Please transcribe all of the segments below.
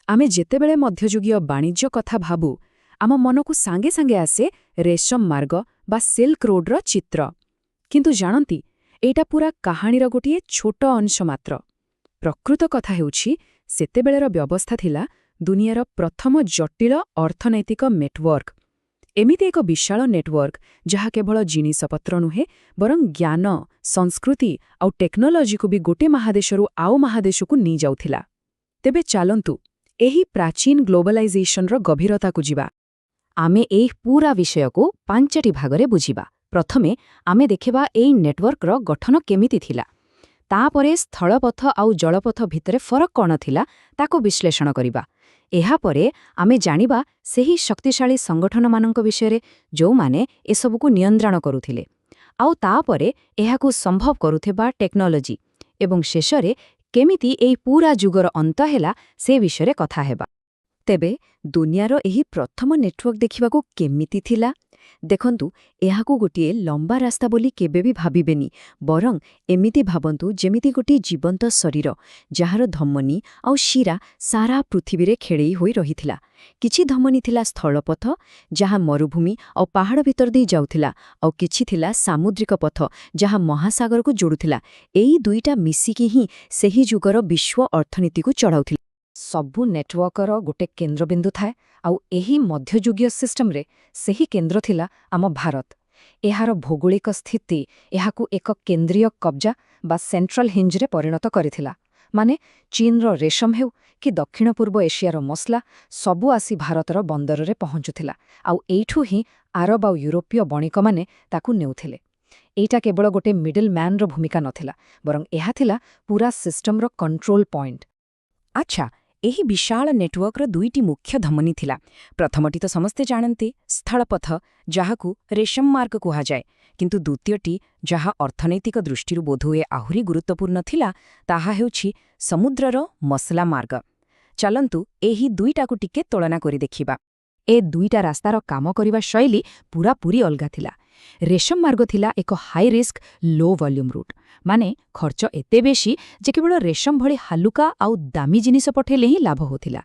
ଆମେ ଯେତେବେଳେ ମଧ୍ୟଯୁଗୀୟ ବାଣିଜ୍ୟ କଥା ଭାବୁ ଆମ ମନକୁ ସାଙ୍ଗେ ସାଙ୍ଗେ ଆସେ ରେଶମ ମାର୍ଗ ବା ସିଲ୍କ ରୋଡ୍ର ଚିତ୍ର। କିନ୍ତୁ ଜାଣନ୍ତି ଏଇଟା ପୂରା କାହାଣୀର ଗୋଟିଏ ଛୋଟ ଅଂଶ ମାତ୍ର। ପ୍ରକୃତ କଥା ହେଉଛି ସେତେବେଳର ବ୍ୟବସ୍ଥା ଥିଲା ଦୁନିଆର ପ୍ରଥମ ଜଟିଳ ଅର୍ଥନୈତିକ ନେଟୱାର୍କ। ଏମିତି ଏକ ବିଶାଳ ନେଟୱାର୍କ ଯାହା କେବଳ ଜିନିଷପତ୍ର ନୁହେଁ ବରଂ ଜ୍ଞାନ, ସଂସ୍କୃତି ଆଉ ଟେକ୍ନୋଲୋଜିକୁ ବି ଗୋଟେ ମହାଦେଶରୁ ଆଉ ମହାଦେଶକୁ ନେଇଯାଉଥିଲା। ତେବେ ଚାଲନ୍ତୁ ଏହି ପ୍ରାଚୀନ ଗ୍ଲୋବାଲାଇଜେସନର ଗଭୀରତାକୁ ଯିବା। ଆମେ ଏହି ପୂରା ବିଷୟକୁ 5ଟି ଭାଗରେ ବୁଝିବା। ପ୍ରଥମେ ଆମେ ଦେଖିବା ଏହି ନେଟୱାର୍କର ଗଠନ କେମିତି ଥିଲା। ତାପରେ ସ୍ଥଳପଥ ଆଉ ଜଳପଥ ଭିତରେ ଫରକ କ'ଣ ଥିଲା ତାକୁ ବିଶ୍ଳେଷଣ କରିବା। ଏହାପରେ ଆମେ ଜାଣିବା ସେହି ଶକ୍ତିଶାଳୀ ସଂଗଠନମାନଙ୍କ ବିଷୟରେ ଯେଉଁମାନେ ଏସବୁକୁ ନିୟନ୍ତ୍ରଣ କରୁଥିଲେ, ଆଉ ତାପରେ ଏହାକୁ ସମ୍ଭବ କରୁଥିବା ଟେକ୍ନୋଲୋଜି, ଏବଂ ଶେଷରେ କେମିତି ଏହି ପୂରା ଯୁଗର ଅନ୍ତ ହେଲା ସେ ବିଷୟରେ କଥା ହେବା। ତେବେ ଦୁନିଆର ଏହି ପ୍ରଥମ ନେଟୱାର୍କ ଦେଖିବାକୁ କେମିତି ଥିଲା? ଦେଖନ୍ତୁ, ଏହାକୁ ଗୋଟିଏ ଲମ୍ବା ରାସ୍ତା ବୋଲି କେବେ ବି ଭାବିବେନି, ବରଂ ଏମିତି ଭାବନ୍ତୁ ଯେମିତି ଗୋଟିଏ ଜୀବନ୍ତ ଶରୀର ଯାହାର ଧମନୀ ଆଉ ଶିରା ସାରା ପୃଥିବୀରେ ଖେଳେଇ ହୋଇ ରହିଥିଲା। କିଛି ଧମନୀ ଥିଲା ସ୍ଥଳପଥ, ଯାହା ମରୁଭୂମି ଆଉ ପାହାଡ଼ ଭିତର ଦେଇ ଯାଉଥିଲା, ଆଉ କିଛି ଥିଲା ସାମୁଦ୍ରିକ ପଥ ଯାହା ମହାସାଗରକୁ ଯୋଡ଼ୁଥିଲା। ଏଇ ଦୁଇଟା ମିଶିକି ହିଁ ସେହି ଯୁଗର ବିଶ୍ୱ ଅର୍ଥନୀତିକୁ ଚଢ଼ାଉଥିଲା। ସବୁ ନେଟୱାର୍କର ଗୋଟେ କେନ୍ଦ୍ରବିନ୍ଦୁ ଥାଏ, ଆଉ ଏହି ମଧ୍ୟଯୁଗୀୟ ସିଷ୍ଟମରେ ସେହି କେନ୍ଦ୍ର ଥିଲା ଆମ ଭାରତ। ଏହାର ଭୌଗୋଳିକ ସ୍ଥିତି ଏହାକୁ ଏକ କେନ୍ଦ୍ରୀୟ କବ୍ଜା ବା ସେଣ୍ଟ୍ରାଲ ହିଞ୍ଜରେ ପରିଣତ କରିଥିଲା। ମାନେ ଚୀନର ରେଶମ ହେଉ କି ଦକ୍ଷିଣ ପୂର୍ବ ଏସିଆର ମସଲା, ସବୁ ଆସି ଭାରତର ବନ୍ଦରରେ ପହଞ୍ଚୁଥିଲା, ଆଉ ଏଇଠୁ ହିଁ ଆରବ ଆଉ ୟୁରୋପୀୟ ବଣିକମାନେ ତାକୁ ନେଉଥିଲେ। ଏଇଟା କେବଳ ଗୋଟେ ମିଡଲ ମ୍ୟାନ୍ର ଭୂମିକା ନଥିଲା, ବରଂ ଏହା ଥିଲା ପୂରା ସିଷ୍ଟମର କଣ୍ଟ୍ରୋଲ ପଏଣ୍ଟ। ଆଚ୍ଛା, ଏହି ବିଶାଳ ନେଟୱାର୍କର ଦୁଇଟି ମୁଖ୍ୟ ଧମନୀ ଥିଲା। ପ୍ରଥମଟି ତ ସମସ୍ତେ ଜାଣନ୍ତି, ସ୍ଥଳପଥ, ଯାହାକୁ ରେଶମ ମାର୍ଗ କୁହାଯାଏ। କିନ୍ତୁ ଦ୍ୱିତୀୟଟି, ଯାହା ଅର୍ଥନୈତିକ ଦୃଷ୍ଟିରୁ ବୋଧହୁଏ ଆହୁରି ଗୁରୁତ୍ୱପୂର୍ଣ୍ଣ ଥିଲା, ତାହା ହେଉଛି ସମୁଦ୍ରର ମସଲା ମାର୍ଗ। ଚାଲନ୍ତୁ ଏହି ଦୁଇଟାକୁ ଟିକେ ତୁଳନା କରି ଦେଖିବା। ଏ ଦୁଇଟା ରାସ୍ତାର କାମ କରିବା ଶୈଳୀ ପୂରାପୂରି ଅଲଗା ଥିଲା। ରେଶମ ମାର୍ଗ ଥିଲା ଏକ ହାଇ ରିସ୍କ ଲୋ ଭଲ୍ୟୁମ୍ ରୁଟ୍, ମାନେ ଖର୍ଚ୍ଚ ଏତେ ବେଶୀ ଯେ କେବଳ ରେଶମ ଭଳି ହାଲୁକା ଆଉ ଦାମୀ ଜିନିଷ ପଠାଇଲେ ହିଁ ଲାଭ ହେଉଥିଲା।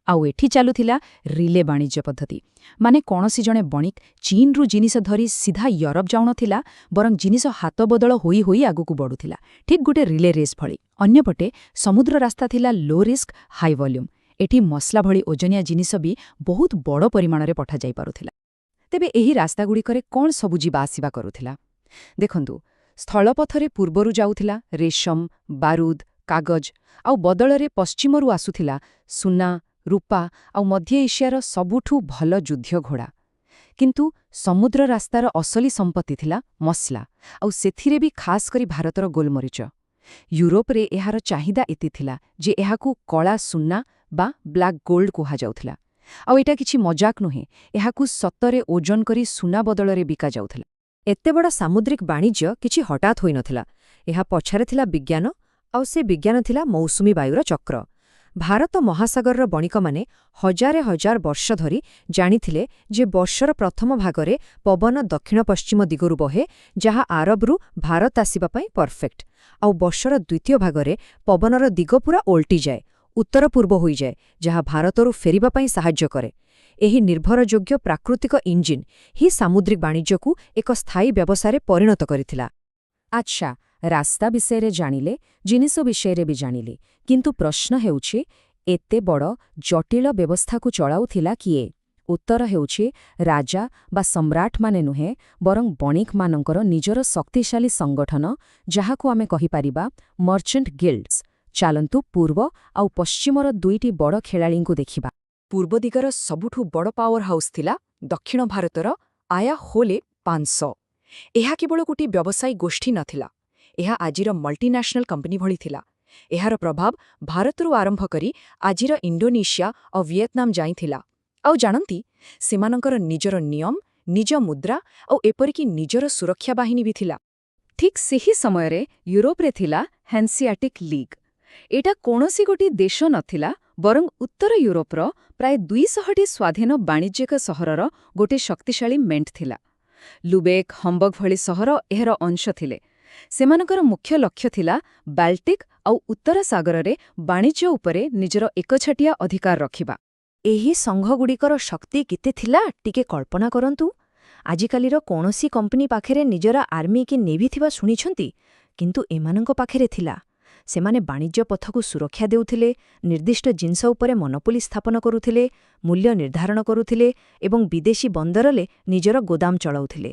ଆଉ ଏଠି ଚାଲୁଥିଲା ରିଲେ ବାଣିଜ୍ୟ ପଦ୍ଧତି, ମାନେ କୌଣସି ଜଣେ ବଣିକ ଚୀନରୁ ଜିନିଷ ଧରି ସିଧା ୟୁରୋପ ଯାଉନଥିଲା, ବରଂ ଜିନିଷ ହାତ ବଦଳ ହୋଇ ହୋଇ ଆଗକୁ ବଢ଼ୁଥିଲା, ଠିକ୍ ଗୋଟେ ରିଲେ ରେସ୍ ଭଳି। ଅନ୍ୟପଟେ ସମୁଦ୍ର ରାସ୍ତା ଥିଲା ଲୋ ରିସ୍କ ହାଇ ଭଲ୍ୟୁମ୍। ଏଠି ମସଲା ଭଳି ଓଜନିଆ ଜିନିଷ ବି ବହୁତ ବଡ଼ ପରିମାଣରେ ପଠାଯାଇପାରୁଥିଲା। ତେବେ ଏହି ରାସ୍ତାଗୁଡ଼ିକରେ କ'ଣ ସବୁ ଯିବା ଆସିବା କରୁଥିଲା? ଦେଖନ୍ତୁ, ସ୍ଥଳପଥରେ ପୂର୍ବରୁ ଯାଉଥିଲା ରେଶମ, ବାରୁଦ, କାଗଜ, ଆଉ ବଦଳରେ ପଶ୍ଚିମରୁ ଆସୁଥିଲା ସୁନା, ରୂପା ଆଉ ମଧ୍ୟ ଏସିଆର ସବୁଠୁ ଭଲ ଯୁଦ୍ଧ ଘୋଡ଼ା। କିନ୍ତୁ ସମୁଦ୍ର ରାସ୍ତାର ଅସଲି ସମ୍ପତ୍ତି ଥିଲା ମସଲା, ଆଉ ସେଥିରେ ବି ଖାସ୍ କରି ଭାରତର ଗୋଲମରିଚ। ୟୁରୋପରେ ଏହାର ଚାହିଦା ଏତେ ଥିଲା ଯେ ଏହାକୁ କଳା ସୁନା ବା ବ୍ଲାକ୍ ଗୋଲ୍ଡ କୁହାଯାଉଥିଲା। ଆଉ ଏଇଟା କିଛି ମଜାକ ନୁହେଁ, ଏହାକୁ ସତରେ ଓଜନ କରି ସୁନା ବଦଳରେ ବିକାଯାଉଥିଲା। ଏତେ ବଡ଼ ସାମୁଦ୍ରିକ ବାଣିଜ୍ୟ କିଛି ହଠାତ୍ ହୋଇନଥିଲା। ଏହା ପଛରେ ଥିଲା ବିଜ୍ଞାନ, ଆଉ ସେ ବିଜ୍ଞାନ ଥିଲା ମୌସୁମୀ ବାୟୁର ଚକ୍ର। ଭାରତ ମହାସାଗରର ବଣିକମାନେ ହଜାର ହଜାର ବର୍ଷ ଧରି ଜାଣିଥିଲେ ଯେ ବର୍ଷର ପ୍ରଥମ ଭାଗରେ ପବନ ଦକ୍ଷିଣ ପଶ୍ଚିମ ଦିଗରୁ ବହେ, ଯାହା ଆରବରୁ ଭାରତ ଆସିବା ପାଇଁ ପରଫେକ୍ଟ, ଆଉ ବର୍ଷର ଦ୍ୱିତୀୟ ଭାଗରେ ପବନର ଦିଗ ପୂରା ଓଲଟିଯାଏ, ଉତ୍ତର ପୂର୍ବ ହୋଇଯାଏ, ଯାହା ଭାରତରୁ ଫେରିବା ପାଇଁ ସାହାଯ୍ୟ କରେ। ଏହି ନିର୍ଭରଯୋଗ୍ୟ ପ୍ରାକୃତିକ ଇଞ୍ଜିନ୍ ହିଁ ସାମୁଦ୍ରିକ ବାଣିଜ୍ୟକୁ ଏକ ସ୍ଥାୟୀ ବ୍ୟବସାୟରେ ପରିଣତ କରିଥିଲା। ଆଚ୍ଛା, ରାସ୍ତା ବିଷୟରେ ଜାଣିଲେ, ଜିନିଷ ବିଷୟରେ ବି ଜାଣିଲେ, କିନ୍ତୁ ପ୍ରଶ୍ନ ହେଉଛି ଏତେ ବଡ଼ ଜଟିଳ ବ୍ୟବସ୍ଥାକୁ ଚଳାଉଥିଲା କିଏ? ଉତ୍ତର ହେଉଛି ରାଜା ବା ସମ୍ରାଟମାନେ ନୁହେଁ, ବରଂ ବଣିକମାନଙ୍କର ନିଜର ଶକ୍ତିଶାଳୀ ସଂଗଠନ, ଯାହାକୁ ଆମେ କହିପାରିବା ମର୍ଚେଣ୍ଟ ଗିଲ୍ଡସ୍। ଚାଲନ୍ତୁ ପୂର୍ବ ଆଉ ପଶ୍ଚିମର ଦୁଇଟି ବଡ଼ ଖେଳାଳିଙ୍କୁ ଦେଖିବା। ପୂର୍ବ ଦିଗର ସବୁଠୁ ବଡ଼ ପାୱାର ହାଉସ୍ ଥିଲା ଦକ୍ଷିଣ ଭାରତର ଆୟା ହୋଲେ 500। ଏହା କେବଳ ଗୋଟିଏ ବ୍ୟବସାୟୀ ଗୋଷ୍ଠୀ ନଥିଲା, ଏହା ଆଜିର ମଲ୍ଟିନ୍ୟାସନାଲ କମ୍ପାନୀ ଭଳି ଥିଲା। ଏହାର ପ୍ରଭାବ ଭାରତରୁ ଆରମ୍ଭ କରି ଆଜିର ଇଣ୍ଡୋନେସିଆ ଆଉ ଭିଏତନାମ ଯାଇ ଥିଲା। ଆଉ ଜାଣନ୍ତି, ସେମାନଙ୍କର ନିଜର ନିୟମ, ନିଜ ମୁଦ୍ରା ଆଉ ଏପରିକି ନିଜର ସୁରକ୍ଷା ବାହିନୀ ବି ଥିଲା। ଠିକ୍ ସେହି ସମୟରେ ୟୁରୋପରେ ଥିଲା ହାନ୍ସିଆଟିକ୍ ଲିଗ୍। ଏଇଟା କୌଣସି ଗୋଟିଏ ଦେଶ ନଥିଲା, ବରଂ ଉତ୍ତର ୟୁରୋପର ପ୍ରାୟ 200ଟି ସ୍ୱାଧୀନ ବାଣିଜ୍ୟିକ ସହରର ଗୋଟେ ଶକ୍ତିଶାଳୀ ମେଣ୍ଟ ଥିଲା। ଲୁବେକ୍, ହମ୍ବର୍ଗ ଭଳି ସହର ଏହାର ଅଂଶ ଥିଲେ। ସେମାନଙ୍କର ମୁଖ୍ୟ ଲକ୍ଷ୍ୟ ଥିଲା ବାଲ୍ଟିକ୍ ଆଉ ଉତ୍ତର ସାଗରରେ ବାଣିଜ୍ୟ ଉପରେ ନିଜର ଏକଛାଟିଆ ଅଧିକାର ରଖିବା। ଏହି ସଂଘଗୁଡ଼ିକର ଶକ୍ତି କେତେ ଥିଲା ଟିକେ କଳ୍ପନା କରନ୍ତୁ। ଆଜିକାଲିର କୌଣସି କମ୍ପାନୀ ପାଖରେ ନିଜର ଆର୍ମି କି ନେଭି ଥିବା ଶୁଣିଛନ୍ତି, କିନ୍ତୁ ଏମାନଙ୍କ ପାଖରେ ଥିଲା। ସେମାନେ ବାଣିଜ୍ୟ ପଥକୁ ସୁରକ୍ଷା ଦେଉଥିଲେ, ନିର୍ଦ୍ଦିଷ୍ଟ ଜିନିଷ ଉପରେ ମନୋପୋଲି ସ୍ଥାପନ କରୁଥିଲେ, ମୂଲ୍ୟ ନିର୍ଦ୍ଧାରଣ କରୁଥିଲେ ଏବଂ ବିଦେଶୀ ବନ୍ଦରରେ ନିଜର ଗୋଦାମ ଚଳାଉଥିଲେ।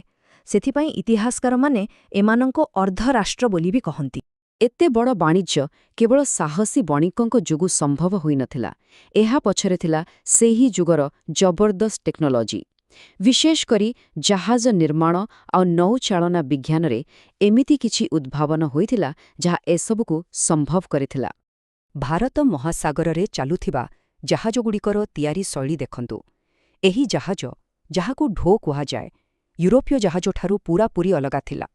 ସେଥିପାଇଁ ଇତିହାସକାରମାନେ ଏମାନଙ୍କୁ ଅର୍ଦ୍ଧରାଷ୍ଟ୍ର ବୋଲି ବି କହନ୍ତି। ଏତେ ବଡ଼ ବାଣିଜ୍ୟ କେବଳ ସାହସୀ ବଣିକଙ୍କ ଯୋଗୁଁ ସମ୍ଭବ ହୋଇନଥିଲା। ଏହା ପଛରେ ଥିଲା ସେହି ଯୁଗର ଜବରଦସ୍ତ ଟେକ୍ନୋଲୋଜି। ବିଶେଷ କରି ଜାହାଜ ନିର୍ମାଣ ଆଉ ନୌଚାଳନା ବିଜ୍ଞାନରେ ଏମିତି କିଛି ଉଦ୍ଭାବନ ହୋଇଥିଲା ଯାହା ଏସବୁକୁ ସମ୍ଭବ କରିଥିଲା। ଭାରତ ମହାସାଗରରେ ଚାଲୁଥିବା ଜାହାଜଗୁଡ଼ିକର ତିଆରି ଶୈଳୀ ଦେଖନ୍ତୁ। ଏହି ଜାହାଜ, ଯାହାକୁ ଢୋ କୁହାଯାଏ, ୟୁରୋପୀୟ ଜାହାଜଠାରୁ ପୂରାପୂରି ଅଲଗା ଥିଲା।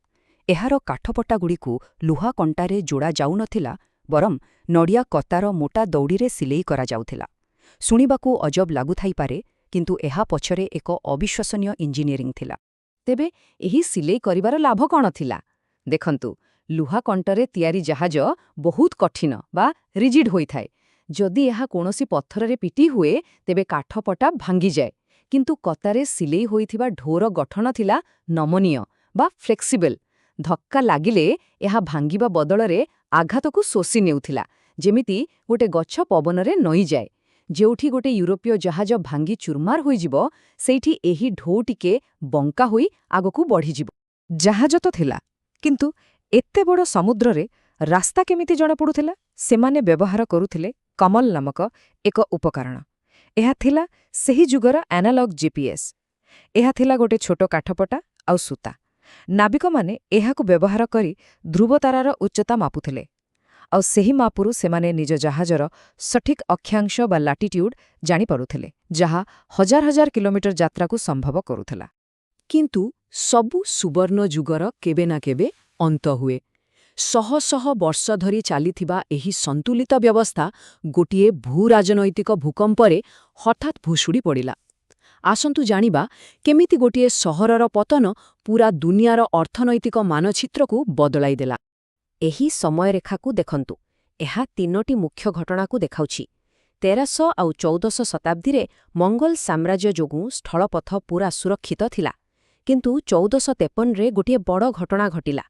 ଏହାର କାଠପଟାଗୁଡ଼ିକୁ ଲୁହା କଣ୍ଟାରେ ଯୋଡ଼ା ଯାଉନଥିଲା, ବରଂ ନଡ଼ିଆ କତାର ମୋଟା ଦଉଡ଼ିରେ ସିଲେଇ କରାଯାଉଥିଲା। ଶୁଣିବାକୁ ଅଜବ ଲାଗୁଥାଇପାରେ, କିନ୍ତୁ ଏହା ପଛରେ ଏକ ଅବିଶ୍ୱସନୀୟ ଇଞ୍ଜିନିୟରିଂ ଥିଲା। ତେବେ ଏହି ସିଲେଇ କରିବାର ଲାଭ କ'ଣ ଥିଲା? ଦେଖନ୍ତୁ, ଲୁହା କଣ୍ଟରେ ତିଆରି ଜାହାଜ ବହୁତ କଠିନ ବା ରିଜିଡ୍ ହୋଇଥାଏ। ଯଦି ଏହା କୌଣସି ପଥରରେ ପିଟି ହୁଏ, ତେବେ କାଠପଟା ଭାଙ୍ଗିଯାଏ। କିନ୍ତୁ କତାରେ ସିଲେଇ ହୋଇଥିବା ଢୋର ଗଠନ ଥିଲା ନମନୀୟ ବା ଫ୍ଲେକ୍ସିବଲ୍। ଧକ୍କା ଲାଗିଲେ ଏହା ଭାଙ୍ଗିବା ବଦଳରେ ଆଘାତକୁ ଶୋଷି ନେଉଥିଲା, ଯେମିତି ଗୋଟେ ଗଛ ପବନରେ ନଇଁଯାଏ। ଯେଉଁଠି ଗୋଟେ ୟୁରୋପୀୟ ଜାହାଜ ଭାଙ୍ଗି ଚୁରମାର ହୋଇଯିବ, ସେଇଠି ଏହି ଢୋ ଟିକେ ବଙ୍କା ହୋଇ ଆଗକୁ ବଢ଼ିଯିବ। ଜାହାଜ ତ ଥିଲା, କିନ୍ତୁ ଏତେ ବଡ଼ ସମୁଦ୍ରରେ ରାସ୍ତା କେମିତି ଜଣାପଡ଼ୁଥିଲା? ସେମାନେ ବ୍ୟବହାର କରୁଥିଲେ କମଲ ନାମକ ଏକ ଉପକରଣ। ଏହା ଥିଲା ସେହି ଯୁଗର ଆନାଲଗ୍ ଜିପିଏସ୍। ଏହା ଥିଲା ଗୋଟେ ଛୋଟ କାଠପଟା ଆଉ ସୂତା। ନାବିକମାନେ ଏହାକୁ ବ୍ୟବହାର କରି ଧ୍ରୁବତାରାର ଉଚ୍ଚତା ମାପୁଥିଲେ, ଆଉ ସେହି ମାପରୁ ସେମାନେ ନିଜ ଜାହାଜର ସଠିକ୍ ଅକ୍ଷାଂଶ ବା ଲାଟିଟ୍ୟୁଡ୍ ଜାଣିପାରୁଥିଲେ, ଯାହା ହଜାର ହଜାର କିଲୋମିଟର ଯାତ୍ରାକୁ ସମ୍ଭବ କରୁଥିଲା। କିନ୍ତୁ ସବୁ ସୁବର୍ଣ୍ଣ ଯୁଗର କେବେ ନା କେବେ ଅନ୍ତ ହୁଏ। ଶହ ଶହ ବର୍ଷ ଧରି ଚାଲିଥିବା ଏହି ସନ୍ତୁଳିତ ବ୍ୟବସ୍ଥା ଗୋଟିଏ ଭୂରାଜନୈତିକ ଭୂକମ୍ପରେ ହଠାତ୍ ଭୁଷୁଡ଼ି ପଡ଼ିଲା। ଆସନ୍ତୁ ଜାଣିବା କେମିତି ଗୋଟିଏ ସହରର ପତନ ପୂରା ଦୁନିଆର ଅର୍ଥନୈତିକ ମାନଚିତ୍ରକୁ ବଦଳାଇ ଦେଲା। ଏହି ସମୟରେଖାକୁ ଦେଖନ୍ତୁ। ଏହା ତିନୋଟି ମୁଖ୍ୟ ଘଟଣାକୁ ଦେଖାଉଛି। 1300 ଆଉ 1400 ଶତାବ୍ଦୀରେ ମଙ୍ଗୋଲ ସାମ୍ରାଜ୍ୟ ଯୋଗୁଁ ସ୍ଥଳପଥ ପୂରା ସୁରକ୍ଷିତ ଥିଲା। କିନ୍ତୁ 1453ରେ ଗୋଟିଏ ବଡ଼ ଘଟଣା ଘଟିଲା।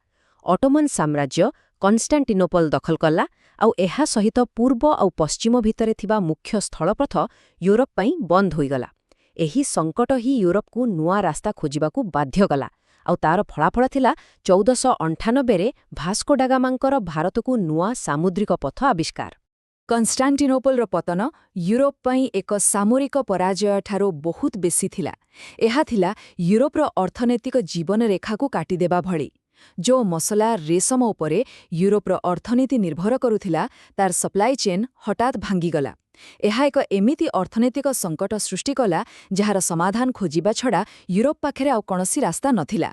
ଅଟୋମାନ ସାମ୍ରାଜ୍ୟ କନଷ୍ଟାଣ୍ଟିନୋପଲ ଦଖଲ କଲା, ଆଉ ଏହା ସହିତ ପୂର୍ବ ଆଉ ପଶ୍ଚିମ ଭିତରେ ଥିବା ମୁଖ୍ୟ ସ୍ଥଳପଥ ୟୁରୋପ ପାଇଁ ବନ୍ଦ ହୋଇଗଲା। ଏହି ସଙ୍କଟ ହିଁ ୟୁରୋପକୁ ନୂଆ ରାସ୍ତା ଖୋଜିବାକୁ ବାଧ୍ୟ କଲା, ଆଉ ତାର ଫଳାଫଳ ଥିଲା 1498ରେ ଭାସ୍କୋ ଡା ଗାମାଙ୍କର ଭାରତକୁ ନୂଆ ସାମୁଦ୍ରିକ ପଥ ଆବିଷ୍କାର। କନଷ୍ଟାଣ୍ଟିନୋପଲର ପତନ ୟୁରୋପ ପାଇଁ ଏକ ସାମରିକ ପରାଜୟଠାରୁ ବହୁତ ବେଶୀ ଥିଲା। ଏହା ଥିଲା ୟୁରୋପର ଅର୍ଥନୈତିକ ଜୀବନରେଖାକୁ କାଟିଦେବା ଭଳି। ଯେଉଁ ମସଲା ରେଶମ ଉପରେ ୟୁରୋପର ଅର୍ଥନୀତି ନିର୍ଭର କରୁଥିଲା, ତାର ସପ୍ଲାଇ ଚେନ୍ ହଠାତ୍ ଭାଙ୍ଗିଗଲା। ଏହା ଏକ ଏମିତି ଅର୍ଥନୈତିକ ସଙ୍କଟ ସୃଷ୍ଟି କଲା, ଯାହାର ସମାଧାନ ଖୋଜିବା ଛଡ଼ା ୟୁରୋପ ପାଖରେ ଆଉ କୌଣସି ରାସ୍ତା ନଥିଲା।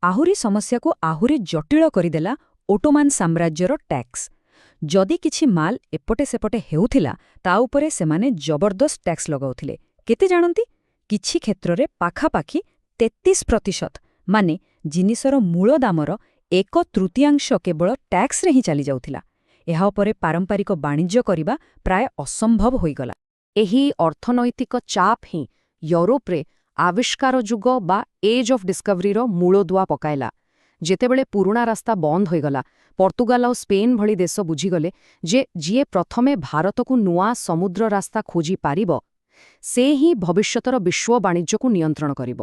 ଆହୁରି ସମସ୍ୟାକୁ ଆହୁରି ଜଟିଳ କରିଦେଲା ଅଟୋମାନ ସାମ୍ରାଜ୍ୟର ଟ୍ୟାକ୍ସ। ଯଦି କିଛି ମାଲ ଏପଟେ ସେପଟେ ହେଉଥିଲା, ତା ଉପରେ ସେମାନେ ଜବରଦସ୍ତ ଟ୍ୟାକ୍ସ ଲଗାଉଥିଲେ। କେତେ ଜାଣନ୍ତି? କିଛି କ୍ଷେତ୍ରରେ ପାଖାପାଖି 33%, ମାନେ ଜିନିଷର ମୂଳ ଦାମର 1/3 କେବଳ ଟ୍ୟାକ୍ସରେ ହିଁ ଚାଲିଯାଉଥିଲା। ଏହା ଉପରେ ପାରମ୍ପରିକ ବାଣିଜ୍ୟ କରିବା ପ୍ରାୟ ଅସମ୍ଭବ ହୋଇଗଲା। ଏହି ଅର୍ଥନୈତିକ ଚାପ ହିଁ ୟୁରୋପରେ ଆବିଷ୍କାର ଯୁଗ ବା ଏଜ୍ ଅଫ୍ ଡିସ୍କଭରିର ମୂଳଦୁଆ ପକାଇଲା। ଯେତେବେଳେ ପୁରୁଣା ରାସ୍ତା ବନ୍ଦ ହୋଇଗଲା, ପର୍ତ୍ତୁଗାଲ ଆଉ ସ୍ପେନ୍ ଭଳି ଦେଶ ବୁଝିଗଲେ ଯେ ଯିଏ ପ୍ରଥମେ ଭାରତକୁ ନୂଆ ସମୁଦ୍ର ରାସ୍ତା ଖୋଜି ପାରିବ, ସେ ହିଁ ଭବିଷ୍ୟତର ବିଶ୍ୱ ବାଣିଜ୍ୟକୁ ନିୟନ୍ତ୍ରଣ କରିବ।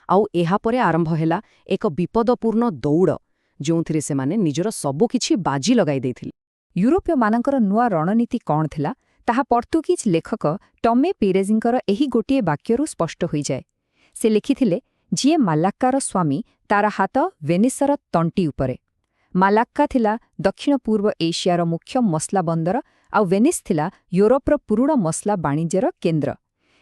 ଆଉ ଏହାପରେ ଆରମ୍ଭ ହେଲା ଏକ ବିପଦପୂର୍ଣ୍ଣ ଦୌଡ଼, ଯେଉଁଥିରେ ସେମାନେ ନିଜର ସବୁକିଛି ବାଜି ଲଗାଇ ଦେଇଥିଲେ। ୟୁରୋପୀୟମାନଙ୍କର ନୂଆ ରଣନୀତି କ'ଣ ଥିଲା, ତାହା ପର୍ତ୍ତୁଗୀଜ ଲେଖକ ଟମେ ପିରେଜିଙ୍କର ଏହି ଗୋଟିଏ ବାକ୍ୟରୁ ସ୍ପଷ୍ଟ ହୋଇଯାଏ। ସେ ଲେଖିଥିଲେ, ଯିଏ ମାଲାକ୍କାର ସ୍ୱାମୀ, ତାର ହାତ ଭେନିସର ତଣ୍ଟି ଉପରେ। ମାଲାକ୍କା ଥିଲା ଦକ୍ଷିଣ ପୂର୍ବ ଏସିଆର ମୁଖ୍ୟ ମସଲା ବନ୍ଦର, ଆଉ ଭେନିସ୍ ଥିଲା ୟୁରୋପର ପୁରୁଣା ମସଲା ବାଣିଜ୍ୟର କେନ୍ଦ୍ର।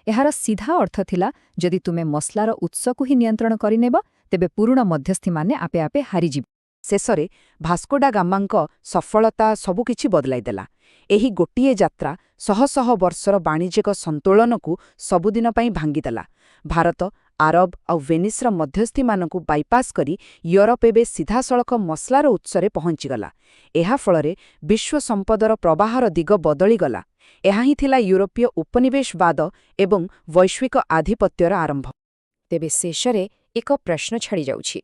ଏହାର ସିଧା ଅର୍ଥ ଥିଲା, ଯଦି ତୁମେ ମସଲାର ଉତ୍ସକୁ ହିଁ ନିୟନ୍ତ୍ରଣ କରିନେବ, ତେବେ ପୁରୁଣା ମଧ୍ୟସ୍ଥିମାନେ ଆପେ ଆପେ ହାରିଯିବେ। ଶେଷରେ ଭାସ୍କୋ ଡା ଗାମାଙ୍କ ସଫଳତା ସବୁକିଛି ବଦଳାଇଦେଲା। ଏହି ଗୋଟିଏ ଯାତ୍ରା ଶହ ଶହ ବର୍ଷର ବାଣିଜ୍ୟିକ ସନ୍ତୁଳନକୁ ସବୁଦିନ ପାଇଁ ଭାଙ୍ଗିଦେଲା। ଭାରତ ଆରବ ଆଉ ଭେନିସ୍ର ମଧ୍ୟସ୍ଥିମାନଙ୍କୁ ବାଇପାସ୍ କରି ୟୁରୋପ ଏବେ ସିଧାସଳଖ ମସଲାର ଉତ୍ସରେ ପହଞ୍ଚିଗଲା। ଏହା ଫଳରେ ବିଶ୍ୱ ସମ୍ପଦର ପ୍ରବାହର ଦିଗ ବଦଳିଗଲା। ଏହା ହିଁ ଥିଲା ୟୁରୋପୀୟ ଉପନିବେଶବାଦ ଏବଂ ବୈଶ୍ୱିକ ଆଧିପତ୍ୟର ଆରମ୍ଭ। ତେବେ ଶେଷରେ ଏକ ପ୍ରଶ୍ନ ଛାଡ଼ିଯାଉଛି।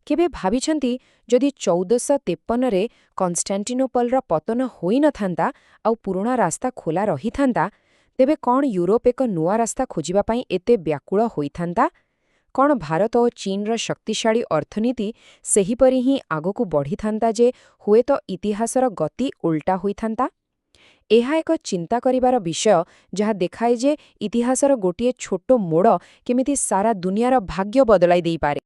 କେବେ ଭାବିଛନ୍ତି ଯଦି 1453ରେ କନଷ୍ଟାଣ୍ଟିନୋପଲର ପତନ ହୋଇନଥାନ୍ତା ଆଉ ପୁରୁଣା ରାସ୍ତା ଖୋଲା ରହିଥାନ୍ତା, ତେବେ କ'ଣ ୟୁରୋପ ଏକ ନୂଆ ରାସ୍ତା ଖୋଜିବା ପାଇଁ ଏତେ ବ୍ୟାକୁଳ ହୋଇଥାନ୍ତା? କ'ଣ ଭାରତ ଓ ଚୀନର ଶକ୍ତିଶାଳୀ ଅର୍ଥନୀତି ସେହିପରି ହିଁ ଆଗକୁ ବଢ଼ିଥାନ୍ତା ଯେ ହୁଏତ ଇତିହାସର ଗତି ଓଲଟା ହୋଇଥାନ୍ତା? ଏହା ଏକ ଚିନ୍ତା କରିବାର ବିଷୟ, ଯାହା ଦେଖାଏ ଯେ ଇତିହାସର ଗୋଟିଏ ଛୋଟ ମୋଡ଼ କେମିତି ସାରା ଦୁନିଆର ଭାଗ୍ୟ ବଦଳାଇ ଦେଇପାରେ।